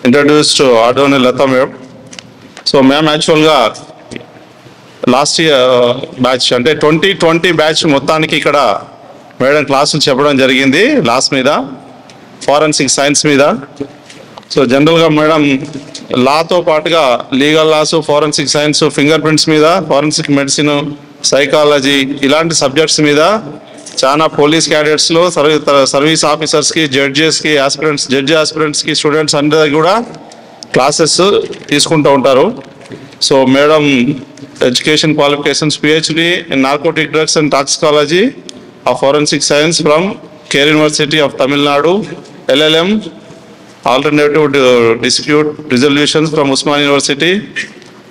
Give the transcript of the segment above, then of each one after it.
introduced to Adoni Lata ma'am. So ma'am actually last year batch అంటే 2020 batch మొత్తానికి ఇక్కడ madam క్లాసులు చెప్పడం జరిగింది లాస్ట్ మీద ఫారెన్సిక్ సైన్స్ మీద. సో జనరల్గా మేడం లాతో పాటుగా legal laws, forensic science, finger prints మీద, ఫారెన్సిక్ మెడిసిన్, సైకాలజీ ఇలాంటి సబ్జెక్ట్స్ మీద చాలా పోలీస్ క్యాడెట్స్లో సర్వీస్ ఆఫీసర్స్కి, జడ్జెస్కి, జడ్జి ఆస్పిరెంట్స్కి, స్టూడెంట్స్ అందరికీ కూడా క్లాసెస్ తీసుకుంటూ ఉంటారు. So madam education qualifications PhD in narcotic drugs and toxicology of forensic science from Care University of Tamil Nadu, LLM alternative dispute resolutions from Usman University.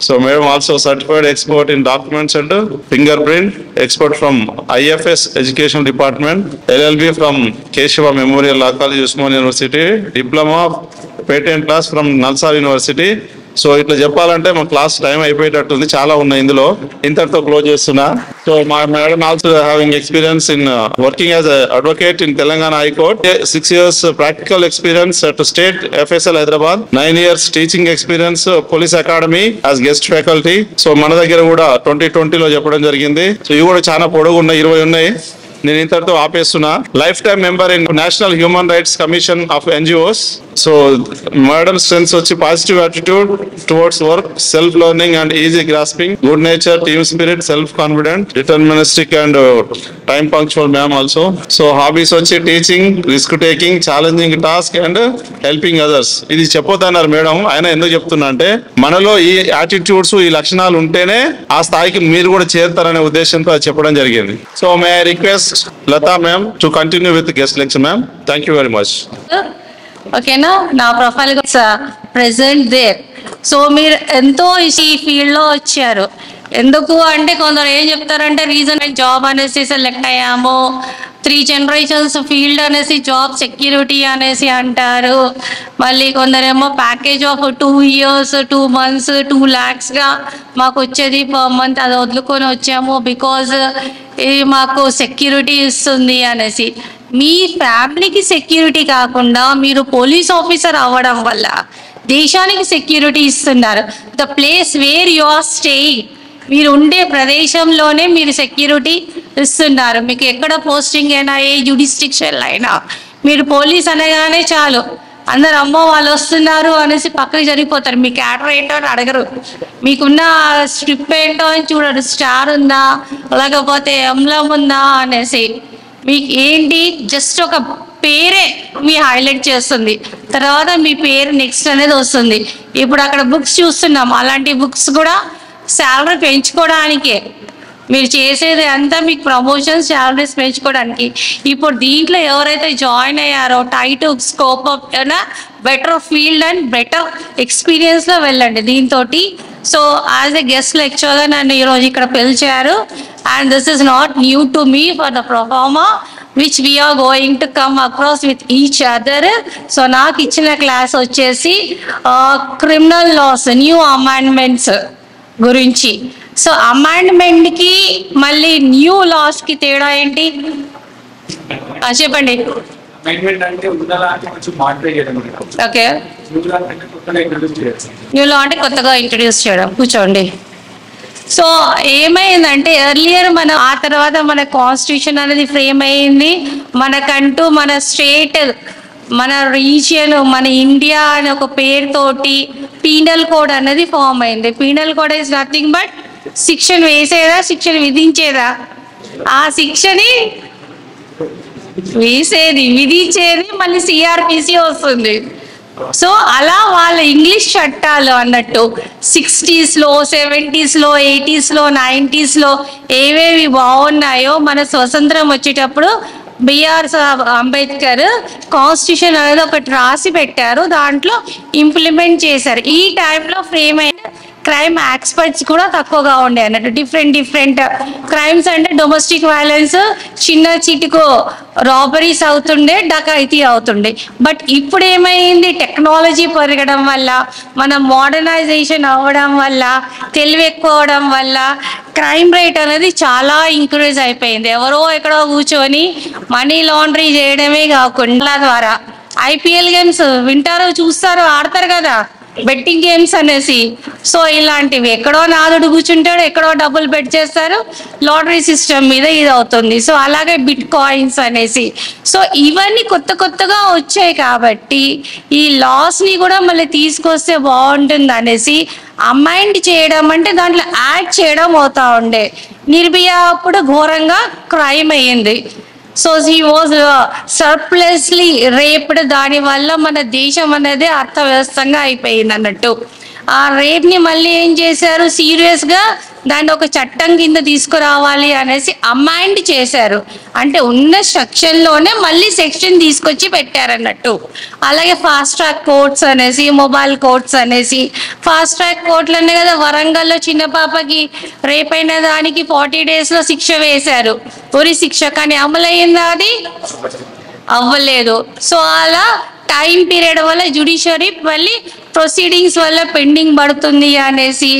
So madam also certified expert in documents and fingerprint, expert from IFS Education Department, LLB from Keshava Memorial Law College, Usman University, diploma of patent class from Nalsar University. So ఇట్లా చెప్పాలంటే మా class time అయిపోయేటట్టుంది, చాలా ఉన్నాయి ఇందులో, ఇంతటితో close చేస్తున్నా. So మా madam also having experience in working as advocate in Telangana high court, 6 years practical experience at state FSL Hyderabad, 9 years teaching experience police academy as guest faculty. So మన దగ్గర కూడా 2020లో చెప్పడం జరిగింది. సో ఇవి కూడా చాలా పొడుగు ఉన్నాయి, 20 ఉన్నాయి. నేను ఇంతటితో ఆపేస్తున్నా. Lifetime member in national human rights commission of NGOs. So madam strengths వచ్చి positive attitude towards work, self learning and easy grasping, good nature, team spirit, self confident, deterministic and time punctual ma'am also. So hobbies వచ్చి teaching, risk taking, challenging task and helping others. ఇది చెప్పొద్దన్నారు madam. ఆయన ఎందుకు చెప్తున్నా అంటే మనలో ఈ attitudes, ఈ లక్షణాలు ఉంటేనే ఆ స్థాయికి మీరు కూడా చేరుతారనే ఉద్దేశంతో అది చెప్పడం జరిగింది. So may I request Lata ma'am to continue with the guest lecture ma'am. Thank you very much. ఓకేనా, నా ప్రొఫైల్ ప్రెసెంట్ దేర్. సో మీరు ఎంతో ఈ ఫీల్డ్లో వచ్చారు. ఎందుకు అంటే కొందరు ఏం చెప్తారంటే రీజన్ జాబ్ అనేసి సెలెక్ట్ అయ్యాము, 3 generations ఫీల్డ్ అనేసి జాబ్ సెక్యూరిటీ అనేసి అంటారు. మళ్ళీ కొందరేమో ప్యాకేజ్ ఆఫ్ 2 years 2 months 2 lakhsగా మాకు వచ్చేది పర్ మంత్, అది వదులుకొని వచ్చాము బికాజ్ ఇది మాకు సెక్యూరిటీ ఇస్తుంది అనేసి. మీ ఫ్యామిలీకి సెక్యూరిటీ కాకుండా మీరు పోలీస్ ఆఫీసర్ అవ్వడం వల్ల దేశానికి సెక్యూరిటీ ఇస్తున్నారు. The place where you are staying, మీరు ఉండే ప్రదేశంలోనే మీరు సెక్యూరిటీ ఇస్తున్నారు. మీకు ఎక్కడ పోస్టింగ్ అయినా, ఏ జ్యుడిస్టిక్షన్ అయినా, మీరు పోలీస్ అనగానే చాలు అందరు అమ్మో వాళ్ళు వస్తున్నారు అనేసి పక్కకి జరిగిపోతారు. మీ క్యాటర్ ఏంటో అని అడగరు, మీకున్న స్ట్రిప్ ఏంటో అని చూడరు, స్టార్ ఉందా లేకపోతే ఎంబ్లమ్ ఉందా అనేసి. మీకు ఏంటి జస్ట్ ఒక పేరే మీ హైలైట్ చేస్తుంది, తర్వాత మీ పేరు నెక్స్ట్ అనేది వస్తుంది. ఇప్పుడు అక్కడ బుక్స్ చూస్తున్నాం, అలాంటి బుక్స్ కూడా శాలరీ పెంచుకోవడానికే మీరు చేసేది అంతా, మీకు ప్రమోషన్స్, శాలరీస్ పెంచుకోవడానికి. ఇప్పుడు దీంట్లో ఎవరైతే జాయిన్ అయ్యారో tight scope of better field and better ఎక్స్పీరియన్స్లో వెళ్ళండి దీంతో. సో యాజ్ ఎ గెస్ట్ లెక్చరర్గా నన్ను ఈరోజు ఇక్కడ పిలిచారు. And this is not new to me for the performer which we are going to come across with each other. So నాకు ఇచ్చిన క్లాస్ వచ్చేసి క్రిమినల్ లాస్, న్యూ అమెండ్మెంట్స్ గురించి. సో అమెండ్మెంట్కి మళ్ళీ న్యూ లాస్కి తేడా ఏంటి చెప్పండి. ఓకే, న్యూ లా అంటే కొత్తగా ఇంట్రడ్యూస్ చేయడం. కూర్చోండి. సో ఏమైందంటే ఎర్లియర్ ఆ తర్వాత మన కాన్స్టిట్యూషన్ అనేది ఫ్రేమ్ అయింది, మనకంటూ మన స్టేట్, మన రీజియన్, మన ఇండియా అనే ఒక పేరుతోటి పీనల్ కోడ్ అనేది ఫామ్ అయింది. Penal code is nothing but శిక్షణ వేసేదా, శిక్షణ విధించేదా? ఆ శిక్షని వేసేది, విధించేది మళ్ళీ CRPC వస్తుంది. సో అలా వాళ్ళ ఇంగ్లీష్ చట్టాలు అన్నట్టు 60s, 70s, 80s, 90s ఏవేవి బాగున్నాయో మన స్వతంత్రం వచ్చేటప్పుడు బిఆర్ అంబేద్కర్ కాన్స్టిట్యూషన్ అనేది ఒకటి రాసి పెట్టారు, దాంట్లో ఇంప్లిమెంట్ చేశారు. ఈ టైంలో ఫ్రేమ్ అయిన క్రైమ్ ఎక్స్పర్ట్స్ కూడా తక్కువగా ఉండే అన్నట్టు. డిఫరెంట్ క్రైమ్స్ అంటే డొమెస్టిక్ వైలెన్స్, చిన్న చిటుకు రాబరీస్ అవుతుండే, డకాయితీ అవుతుండే. బట్ ఇప్పుడు ఏమైంది, టెక్నాలజీ పెరగడం వల్ల, మన మోడర్నైజేషన్ అవ్వడం వల్ల, తెలివి ఎక్కువ అవడం వల్ల క్రైమ్ రేట్ అనేది చాలా ఇంక్రీజ్ అయిపోయింది. ఎవరో ఎక్కడో కూర్చొని మనీ లాండరీ చేయడమే కాకుండా ద్వారా ఐపీఎల్ గేమ్స్ వింటారు, చూస్తారు, ఆడతారు కదా, బెట్టింగ్ గేమ్స్ అనేసి. సో ఇలాంటివి ఎక్కడో నాదుడు కూర్చుంటాడు, ఎక్కడో డబ్బులు బెట్ చేస్తారు, లాటరీ సిస్టమ్ మీద ఇది అవుతుంది. సో అలాగే బిట్ కాయిన్స్ అనేసి. సో ఇవన్నీ కొత్త కొత్తగా వచ్చాయి కాబట్టి ఈ లాస్ ని కూడా మళ్ళీ తీసుకొస్తే బాగుంటుంది అనేసి అమైండ్ చేయడం, అంటే దాంట్లో యాడ్ చేయడం అవుతా ఉండే. నిర్భయ అప్పుడు ఘోరంగా క్రైమ్ అయ్యింది. So he was surprisingly raped. దానివల్ల మన దేశం అనేది అర్థవ్యవస్థంగా అయిపోయింది అన్నట్టు. ఆ రేప్ ని మళ్ళీ ఏం చేశారు, సీరియస్ గా దాన్ని ఒక చట్టం కింద తీసుకురావాలి అనేసి అమైండ్ చేశారు. అంటే ఉన్న సెక్షన్ లోనే మళ్ళీ సెక్షన్ తీసుకొచ్చి పెట్టారన్నట్టు. అలాగే ఫాస్ట్ ట్రాక్ కోర్ట్స్ అనేసి, మొబైల్ కోర్ట్స్ అనేసి. ఫాస్ట్ ట్రాక్ కోర్టులనే కదా వరంగల్లో చిన్న పాపకి రేప్ అయిన దానికి 40 days లో శిక్ష వేశారు, ఉరి శిక్ష. కానీ అమలయ్యిందా? అది అవ్వలేదు. సో అలా టైం పీరియడ్ వల్ల జ్యుడిషియరీ మళ్ళీ ప్రొసీడింగ్స్ వల్ల పెండింగ్ పడుతుంది అనేసి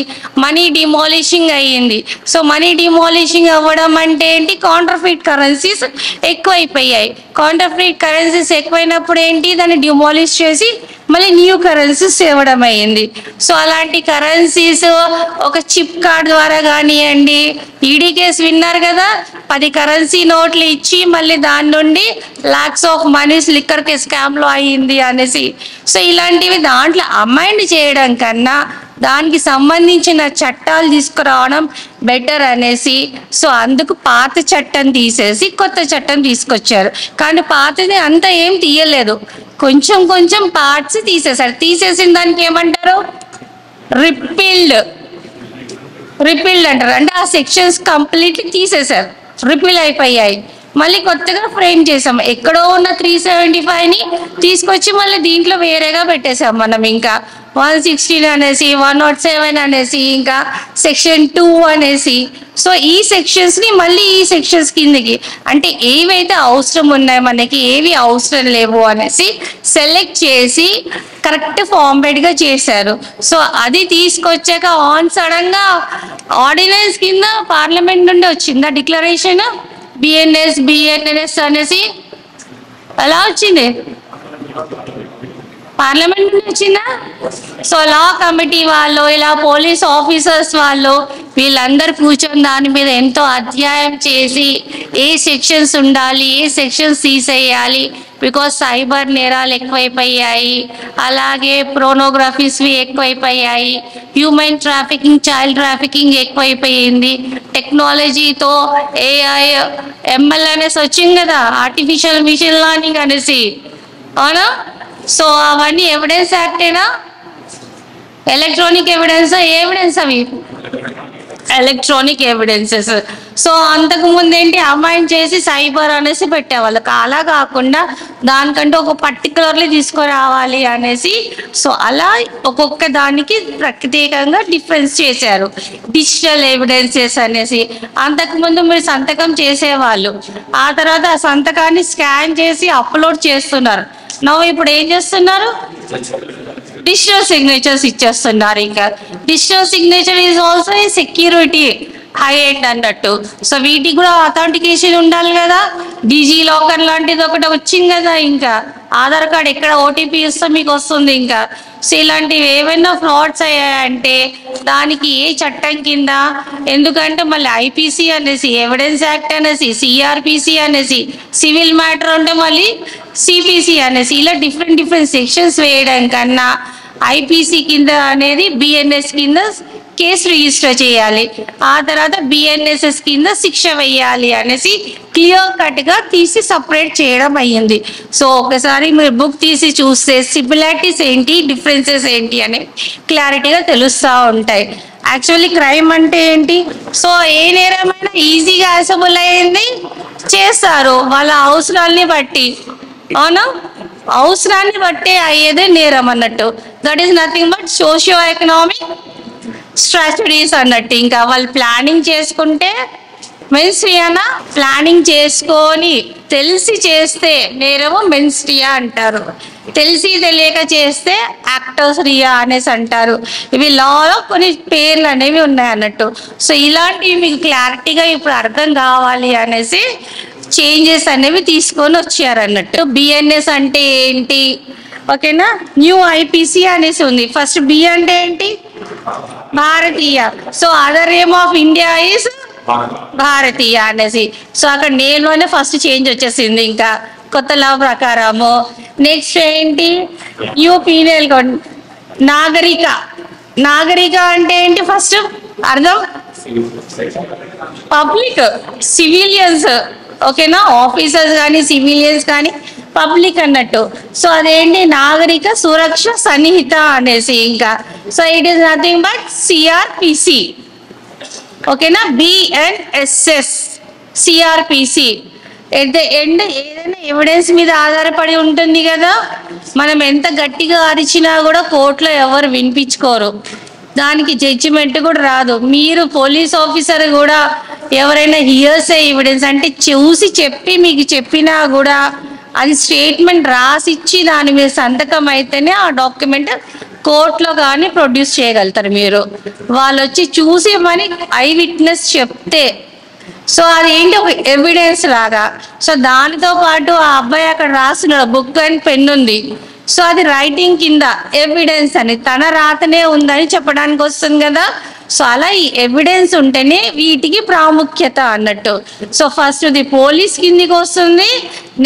మనీ డిమాలిషింగ్ అయ్యింది. సో మనీ డిమాలిషింగ్ అవ్వడం అంటే ఏంటి, కౌంటర్ఫీట్ కరెన్సీస్ ఎక్కువైపోయాయి. కౌంటర్ఫీట్ కరెన్సీస్ ఎక్కువైనప్పుడు ఏంటి, దాన్ని డిమాలిష్ చేసి మళ్ళీ న్యూ కరెన్సీస్ ఇవ్వడం అయ్యింది. సో అలాంటి కరెన్సీస్ ఒక చిప్ కార్డ్ ద్వారా కానివ్వండి, ఈడీ కేసు విన్నారు కదా, 10 కరెన్సీ నోట్లు ఇచ్చి మళ్ళీ దాని నుండి లాక్స్ ఆఫ్ మనీస్ లిక్కర్ స్కామ్ లో అయ్యింది అనేసి. సో ఇలాంటివి దాంట్లో అమైండ్ చేయడం కన్నా దానికి సంబంధించిన చట్టాలు తీసుకురావడం బెటర్ అనేసి. సో అందుకు పాత చట్టం తీసేసి కొత్త చట్టం తీసుకొచ్చారు. కానీ పాతది అంతా ఏం తీయలేదు, కొంచెం కొంచెం పార్ట్స్ తీసేశారు. తీసేసిన దానికి ఏమంటారు, రిపీల్డ్ అంటారు. అంటే ఆ సెక్షన్స్ కంప్లీట్లీ తీసేశారు, రిపీల్ అయిపోయాయి. మళ్ళీ కొత్తగా ఫ్రేమ్ చేసాం. ఎక్కడో ఉన్న 375ని తీసుకొచ్చి మళ్ళీ దీంట్లో వేరేగా పెట్టేశాం మనం. ఇంకా 116 అనేసి, 107 అనేసి, ఇంకా సెక్షన్ 2 అనేసి. సో ఈ సెక్షన్స్ ని మళ్ళీ ఈ సెక్షన్స్ కిందకి, అంటే ఏవైతే అవసరం ఉన్నాయి మనకి, ఏవి అవసరం లేవు అనేసి సెలెక్ట్ చేసి కరెక్ట్ ఫార్మేట్ గా చేశారు. సో అది తీసుకొచ్చాక సడన్ గా ఆర్డినెన్స్ కింద పార్లమెంట్ నుండి వచ్చిందా డిక్లరేషన్, బిఎన్ఎస్ అనేసి ఎలా వచ్చింది, పార్లమెంట్ నుండి వచ్చిందా? సో లా కమిటీ వాళ్ళు, ఇలా పోలీస్ ఆఫీసర్స్ వాళ్ళు, వీళ్ళందరూ కూర్చొని దాని మీద ఎంతో అధ్యాయం చేసి ఏ సెక్షన్స్ ఉండాలి, ఏ సెక్షన్స్ తీసేయాలి, బికాస్ సైబర్ నేరాలు ఎక్కువైపోయాయి, అలాగే ప్రోనోగ్రఫీస్వి ఎక్కువైపోయాయి, హ్యూమన్ ట్రాఫికింగ్, చైల్డ్ ట్రాఫికింగ్ ఎక్కువైపోయింది. టెక్నాలజీతో ఏఐ, ఎంఎల్ అనేసి వచ్చింది కదా, ఆర్టిఫిషియల్ మిషన్ లెర్నింగ్ అనేసి, అవునా? సో అవన్నీ ఎవిడెన్స్ యాక్టేనా, ఎలక్ట్రానిక్ ఎవిడెన్స్, ఎవిడెన్స్ అవి ఎలక్ట్రానిక్ ఎవిడెన్సెస్. సో అంతకు ముందు ఏంటి, అమైండ్ చేసి సైబర్ అనేసి పెట్టేవాళ్ళు. అలా కాకుండా దానికంటే ఒక పర్టికులర్లీ తీసుకురావాలి అనేసి. సో అలా ఒక్కొక్క దానికి ప్రత్యేకంగా డిఫరెన్స్ చేశారు. డిజిటల్ ఎవిడెన్సెస్ అనేసి, అంతకుముందు మీరు సంతకం చేసేవాళ్ళు, ఆ తర్వాత ఆ సంతకాన్ని స్కాన్ చేసి అప్లోడ్ చేస్తున్నారు. ఇప్పుడు ఏం చేస్తున్నారు, డిజిటల్ సిగ్నేచర్స్ ఇచ్చేస్తున్నారు. ఇంకా digital signature is also a security high end అన్నట్టు. సో వీటికి కూడా అథెంటికేషన్ ఉండాలి కదా. డిజీ లాకర్ లాంటిది ఒకటి వచ్చింది కదా, ఇంకా ఆధార్ కార్డ్ ఎక్కడ ఓటీపీ ఇస్తే మీకు వస్తుంది. ఇంకా సో ఇలాంటివి ఏమైనా ఫ్రాడ్స్ అయ్యాయంటే దానికి ఏ చట్టం కింద, ఎందుకంటే మళ్ళీ ఐపీసీ అనేసి, ఎవిడెన్స్ యాక్ట్ అనేసి, సిఆర్పిసి అనేసి, సివిల్ మ్యాటర్ ఉంటే మళ్ళీ సిపిసి అనేసి, ఇలా డిఫరెంట్ సెక్షన్స్ వేయడం కన్నా ఐపీసీ కింద అనేది బిఎన్ఎస్ కింద కేసు రిజిస్టర్ చేయాలి, ఆ తర్వాత బిఎన్ఎస్ఎస్ కింద శిక్ష వేయాలి అనేసి క్లియర్ కట్ గా తీసి సపరేట్ చేయడం అయ్యింది. సో ఒకసారి మీరు బుక్ తీసి చూస్తే సిమిలారిటీస్ ఏంటి, డిఫరెన్సెస్ ఏంటి అని క్లారిటీగా తెలుస్తూ ఉంటాయి. యాక్చువల్లీ క్రైమ్ అంటే ఏంటి, సో ఏ నేరమైనా ఈజీగా యాసబుల్ అయ్యింది చేస్తారు వాళ్ళ అవసరాల్ని బట్టి, అవునా? అవసరాన్ని బట్టి అయ్యేదే నేరం అన్నట్టు. That is nothing but socio economic strategies అన్నట్టు. ఇంకా వాళ్ళు ప్లానింగ్ చేసుకుంటే మెన్స్ట్రియా, ప్లానింగ్ చేసుకొని తెలిసి చేస్తే నేరము మెన్స్ట్రియా అంటారు, తెలిసి తెలియక చేస్తే యాక్టర్స్ రియా అనేసి అంటారు. ఇవి లాలో కొన్ని పేర్లు అనేవి ఉన్నాయి అన్నట్టు. సో ఇలాంటివి మీకు క్లారిటీగా ఇప్పుడు అర్థం కావాలి అనేసి చేంజెస్ అనేవి తీసుకొని వచ్చారు అన్నట్టు. బిఎన్ఎస్ అంటే ఏంటి, ఓకేనా, న్యూ ఐపీసీ అనేసి ఉంది. ఫస్ట్ బి అంటే ఏంటి, Bharatiya. So other name of India is Bharatiya అనేసి. సో అక్కడ నేమ్లోనే ఫస్ట్ చేంజ్ వచ్చేసింది ఇంకా కొత్త లా ప్రకారము. నెక్స్ట్ ఏంటి, న్యూ పీనల్ కోడ్, నాగరిక. నాగరిక అంటే ఏంటి, ఫస్ట్ అర్థం పబ్లిక్, సివిలియన్స్, ఓకేనా, ఆఫీసర్స్ కానీ సివిలియన్స్ కానీ పబ్లిక్ అన్నట్టు. సో అదేంటి, నాగరిక సురక్ష సన్నిహిత అనేసి. ఇంకా so it is nothing but CrPC, ఓకేనా, BNSS CrPC. At the end ఏదైనా ఎవిడెన్స్ మీద ఆధారపడి ఉంటుంది కదా, మనం ఎంత గట్టిగా అరిచినా కూడా కోర్టులో ఎవరు వినిపించుకోరు, దానికి జడ్జిమెంట్ కూడా రాదు. మీరు పోలీస్ ఆఫీసర్ కూడా ఎవరైనా హియర్సే ఎవిడెన్స్ అంటే చూసి చెప్పి మీకు చెప్పినా కూడా అది స్టేట్మెంట్ రాసిచ్చి దాని మీద సంతకం అయితేనే ఆ డాక్యుమెంట్ కోర్టులో కానీ ప్రొడ్యూస్ చేయగలుగుతారు మీరు. వాళ్ళు వచ్చి చూసి మని ఐ విట్నెస్ చెప్తే సో అదేంటి ఒక ఎవిడెన్స్ లాగా. సో దానితో పాటు ఆ అబ్బాయి అక్కడ రాస్తున్నాడు, బుక్ అండ్ పెన్ ఉంది. సో అది రైటింగ్ కింద ఎవిడెన్స్ అని తన రాతనే ఉందని చెప్పడానికి వస్తుంది కదా. సో అలా ఈ ఎవిడెన్స్ ఉంటేనే వీటికి ప్రాముఖ్యత అన్నట్టు. సో ఫస్ట్ ది పోలీస్ కిందికి వస్తుంది,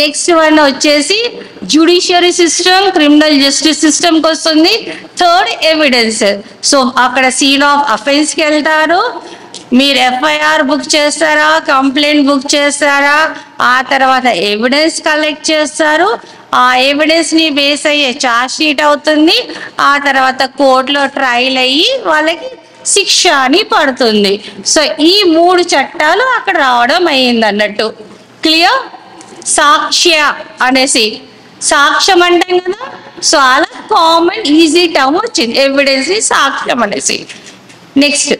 నెక్స్ట్ వన్ వచ్చేసి జ్యుడిషియరీ సిస్టమ్, క్రిమినల్ జస్టిస్ సిస్టమ్కి వస్తుంది, థర్డ్ ఎవిడెన్స్. సో అక్కడ సీన్ ఆఫ్ అఫెన్స్కి వెళ్తారు, మీరు ఎఫ్ఐఆర్ బుక్ చేస్తారా, కంప్లైంట్ బుక్ చేస్తారా, ఆ తర్వాత ఎవిడెన్స్ కలెక్ట్ చేస్తారు, ఆ ఎవిడెన్స్ ని బేస్ అయ్యే ఛార్జ్ షీట్ అవుతుంది, ఆ తర్వాత కోర్టులో ట్రయల్ అయ్యి వాళ్ళకి శిక్ష అని పడుతుంది. సో ఈ 3 చట్టాలు అక్కడ రావడం అయ్యింది అన్నట్టు. క్లియర్? సాక్ష్య అనేసి సాక్ష్యం అంటాం కదా, సో అలా కామన్ ఈజీ టర్మ్ వచ్చింది ఎవిడెన్స్ ని సాక్ష్యం అనేసి. నెక్స్ట్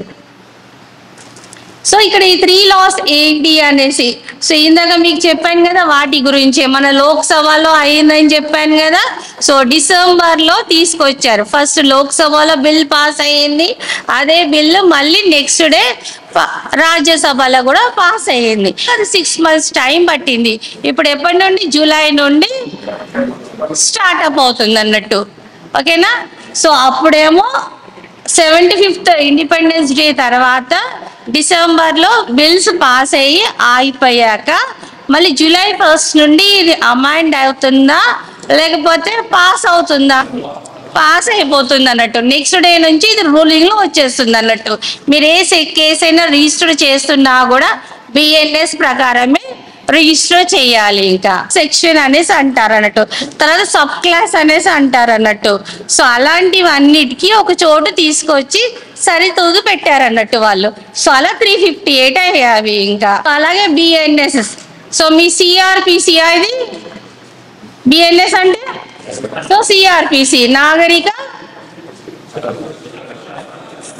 సో ఇక్కడ ఈ 3 లాస్ ఏంటి అనేసి, సో ఇందాక మీకు చెప్పాను కదా వాటి గురించి, మన లోక్సభలో అయిందని చెప్పాను కదా. సో డిసెంబర్లో తీసుకొచ్చారు, ఫస్ట్ లోక్సభలో బిల్ పాస్ అయ్యింది, అదే బిల్లు మళ్ళీ నెక్స్ట్ డే రాజ్యసభలో కూడా పాస్ అయ్యింది. అది 6 months టైం పట్టింది. ఇప్పుడు ఎప్పటి నుండి, జూలై నుండి స్టార్ట్అప్ అవుతుంది అన్నట్టు, ఓకేనా. సో అప్పుడేమో 75th ఇండిపెండెన్స్ డే తర్వాత డిసెంబర్లో బిల్స్ పాస్ అయ్యి అయిపోయాక మళ్ళీ జూలై 1st నుండి ఇది అమైండ్ అవుతుందా లేకపోతే పాస్ అవుతుందా, పాస్ అయిపోతుంది అన్నట్టు. నెక్స్ట్ డే నుంచి ఇది రూలింగ్ లో వచ్చేస్తుంది అన్నట్టు. మీరు ఏ కేసు అయినా రిజిస్టర్ చేస్తున్నా కూడా బిఎన్ఎస్ ప్రకారమే రిజిస్టర్ చేయాలి. ఇంకా సెక్షన్ అనేసి అంటారు అన్నట్టు, తర్వాత సబ్ క్లాస్ అనేసి అంటారు అన్నట్టు. సో అలాంటివన్నిటికీ ఒక చోటు తీసుకొచ్చి సరితూగు పెట్టారు అన్నట్టు వాళ్ళు. సో అలా 358 అయ్యావి. ఇంకా అలాగే బిఎన్ఎస్ఎస్. సో మీ సిఆర్పిసి ఇది బిఎన్ఎస్ అంటే, సో సిఆర్పిసి నాగరిక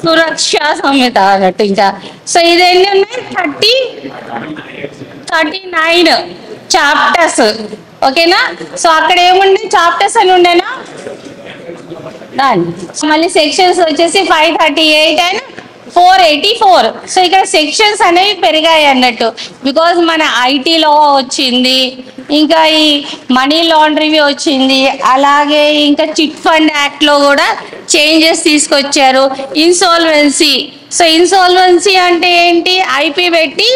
సురక్ష సంహిత అన్నట్టు. ఇంకా సో ఇదేంటి ఉన్నాయి, 39 చాప్టర్స్, ఓకేనా. సో అక్కడ ఏముండే చాప్టర్స్ అని ఉండేనా, మళ్ళీ సెక్షన్స్ వచ్చేసి 538 అండ్ 484. సో ఇక్కడ సెక్షన్స్ అనేవి పెరిగాయి అన్నట్టు, బికాజ్ మన ఐటీలో వచ్చింది, ఇంకా ఈ మనీ లాండరీ వచ్చింది, అలాగే ఇంకా చిట్ ఫండ్ యాక్ట్ లో కూడా చేంజెస్ తీసుకొచ్చారు. ఇన్సాల్వెన్సీ, సో ఇన్సాల్వెన్సీ అంటే ఏంటి, ఐపీ పెట్టి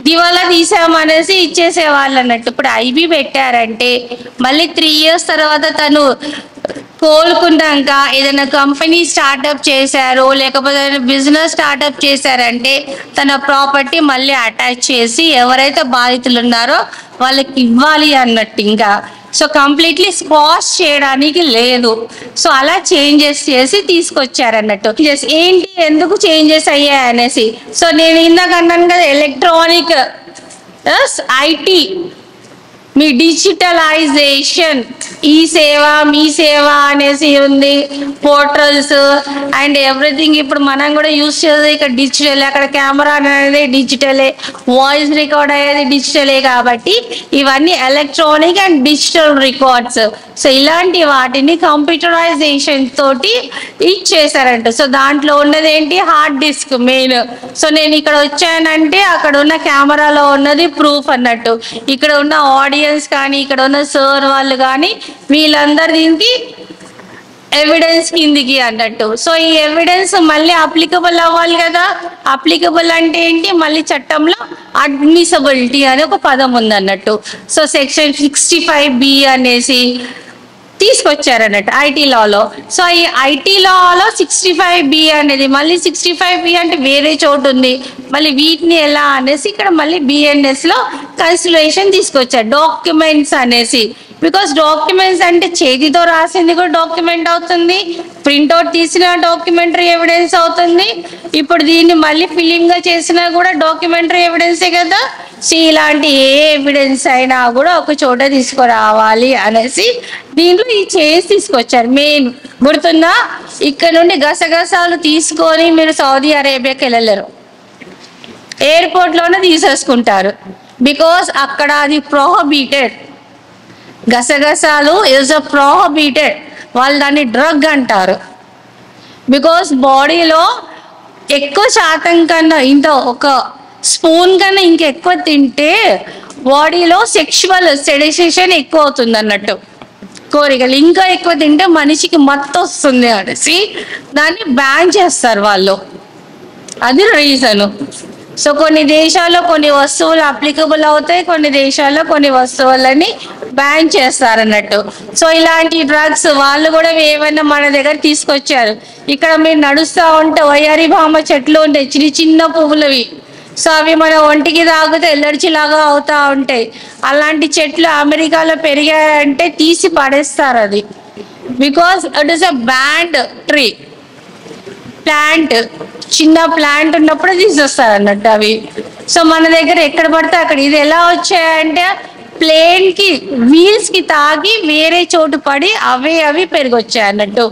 దివాలా తీసామనేసి ఇచ్చేసేవాళ్ళు అన్నట్టు. ఇప్పుడు ఐబీ పెట్టారంటే మళ్ళీ 3 years తర్వాత తను కోలుకున్నాక ఏదైనా కంపెనీ స్టార్ట్అప్ చేశారు లేకపోతే బిజినెస్ స్టార్ట్అప్ చేశారంటే తన ప్రాపర్టీ మళ్ళీ అటాచ్ చేసి ఎవరైతే బాధితులు ఉన్నారో వాళ్ళకి ఇవ్వాలి అన్నట్టు. ఇంకా సో కంప్లీట్లీ స్క్వాష్ చేయడానికి లేదు. సో అలా చేంజెస్ చేసి తీసుకొచ్చారన్నట్టు. ఏంటి, ఎందుకు చేంజెస్ అయ్యాయి అనేసి, సో నేను ఇందాక అన్నాను కదా, ఎలక్ట్రానిక్ ఐటీ మీ డిజిటలైజేషన్, ఈ సేవ మీ సేవ అనేసి ఉంది, పోర్టల్స్ అండ్ ఎవ్రీథింగ్. ఇప్పుడు మనం కూడా యూజ్ చేసేది ఇక్కడ డిజిటల్, అక్కడ కెమెరా అనేది డిజిటలే, వాయిస్ రికార్డ్ అయ్యేది డిజిటలే. కాబట్టి ఇవన్నీ electronic and digital records. So ఇలాంటి వాటిని కంప్యూటరైజేషన్ తోటి ఇచ్చేసారంట. సో దాంట్లో ఉన్నది ఏంటి, హార్డ్ డిస్క్ మెయిన్. సో నేను ఇక్కడ వచ్చానంటే అక్కడ ఉన్న కెమెరాలో ఉన్నది ప్రూఫ్ అన్నట్టు. ఇక్కడ ఉన్న ఆడియన్స్ కానీ, ఇక్కడ ఉన్న సర్ వాళ్ళు కానీ, వీళ్ళందరూ దీనికి ఎవిడెన్స్ కిందికి అన్నట్టు. సో ఈ ఎవిడెన్స్ మళ్ళీ అప్లికబుల్ అవ్వాలి కదా. అప్లికబుల్ అంటే ఏంటి, మళ్ళీ చట్టంలో అడ్మిసబిలిటీ అనే ఒక పదం ఉంది అన్నట్టు. సో సెక్షన్ 65B అనేసి తీసుకొచ్చారన్నట్టు ఐటీ లాలో. సో ఈ ఐటీ లాలో 65B అనేది, మళ్ళీ 65B అంటే వేరే చోటు ఉంది, మళ్ళీ వీటిని ఎలా అనేసి ఇక్కడ మళ్ళీ BNS లో కన్సిడరేషన్ తీసుకొచ్చారు. డాక్యుమెంట్స్ అనేసి, బికాస్ డాక్యుమెంట్స్ అంటే చేతితో రాసింది కూడా డాక్యుమెంట్ అవుతుంది, ప్రింట్అవుట్ తీసిన డాక్యుమెంటరీ ఎవిడెన్స్ అవుతుంది, ఇప్పుడు దీన్ని మళ్ళీ ఫిలింగ్ గా చేసినా కూడా డాక్యుమెంటరీ ఎవిడెన్సే కదా. సో ఇలాంటి ఏ ఎవిడెన్స్ అయినా కూడా ఒక చోట తీసుకురావాలి అనేసి దీంట్లో ఈ చేంజ్ తీసుకొచ్చారు. మెయిన్ గుర్తుందా, ఇక్కడ నుండి గసగసాలు తీసుకొని మీరు సౌదీ అరేబియాకి వెళ్ళలేరు, ఎయిర్పోర్ట్ లోనే తీసేసుకుంటారు, బికాస్ అక్కడ అది ప్రోహిబిటెడ్. గసగసాలు ఇస్ అ ప్రోహిబిటెడ్, వాళ్ళు దాన్ని డ్రగ్ అంటారు. బికాస్ బాడీలో ఎక్కువ శాతం కన్నా, ఇంత ఒక స్పూన్ కన్నా ఇంకెక్కువ తింటే బాడీలో సెక్షువల్ సెడిషన్ ఎక్కువ అవుతుంది అన్నట్టు, కోరికలు ఇంకా ఎక్కువ తింటే మనిషికి మత్తు వస్తుంది అనేసి దాన్ని బ్యాన్ చేస్తారు వాళ్ళు. అది రీజను. సో కొన్ని దేశాల్లో కొన్ని వస్తువులు అప్లికబుల్ అవుతాయి, కొన్ని దేశాల్లో కొన్ని వస్తువులని బ్యాన్ చేస్తారన్నట్టు. సో ఇలాంటి డ్రగ్స్ వాళ్ళు కూడా ఏమైనా మన దగ్గర తీసుకొచ్చారు. ఇక్కడ మీరు నడుస్తూ ఉంటే వయ్యారి భామ చెట్లు ఉంటాయి, చిన్న చిన్న పువ్వులవి. సో అవి మన ఒంటికి తాగితే ఎలర్జీ లాగా అవుతా ఉంటాయి. అలాంటి చెట్లు అమెరికాలో పెరిగాయంటే తీసి పడేస్తారు అది, because it is a band tree plant. చిన్న ప్లాంట్ ఉన్నప్పుడు తీసేస్తారు అన్నట్టు అవి. సో మన దగ్గర ఎక్కడ పడితే అక్కడ. ఇది ఎలా వచ్చాయంటే ప్లేన్ కి వీల్స్ కి తాగి వేరే చోటు పడి అవి పెరిగొచ్చాయి అన్నట్టు.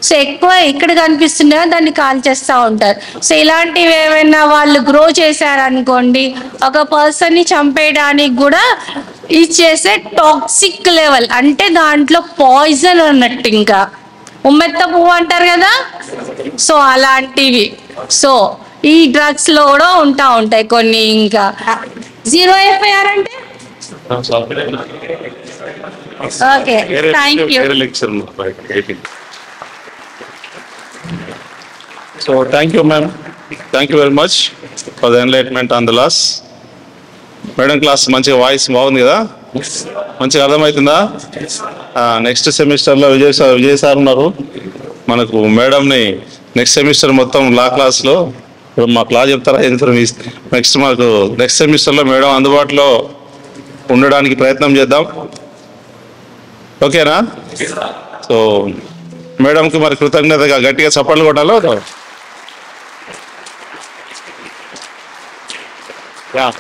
సో ఎక్కువ ఇక్కడ కనిపిస్తున్నాయో దాన్ని కాల్ చేస్తూ ఉంటారు. సో ఇలాంటివి ఏమైనా వాళ్ళు గ్రో చేశారనుకోండి, ఒక పర్సన్ ని చంపేయడానికి కూడా ఇచ్చేసే టాక్సిక్ లెవెల్, అంటే దాంట్లో పాయిజన్ అన్నట్టు. ఇంకా ఉమ్మెత్త పువ్వు అంటారు కదా, సో అలాంటివి. సో ఈ డ్రగ్స్ లో కూడా ఉంటాయి కొన్ని. ఇంకా 0 FIR అంటే okay, thank you. So thank you, ma'am. Thank you very much for the enlightenment on the laws. Madam class మంచిగా వాయిస్ బాగుంది కదా, మంచిగా అర్థమవుతుందా? నెక్స్ట్ సెమిస్టర్లో విజయ్ సార్ ఉన్నారు మనకు. మేడంని నెక్స్ట్ సెమిస్టర్ మొత్తం లా క్లాస్లో మా క్లాస్ చెప్తారా ఇన్ఫర్మేషన్. నెక్స్ట్ సెమిస్టర్లో మేడం అందుబాటులో ఉండడానికి ప్రయత్నం చేద్దాం, ఓకేనా? సో మేడంకి మరి కృతజ్ఞతగా గట్టిగా చప్పట్లు కొట్టాలో. Yeah.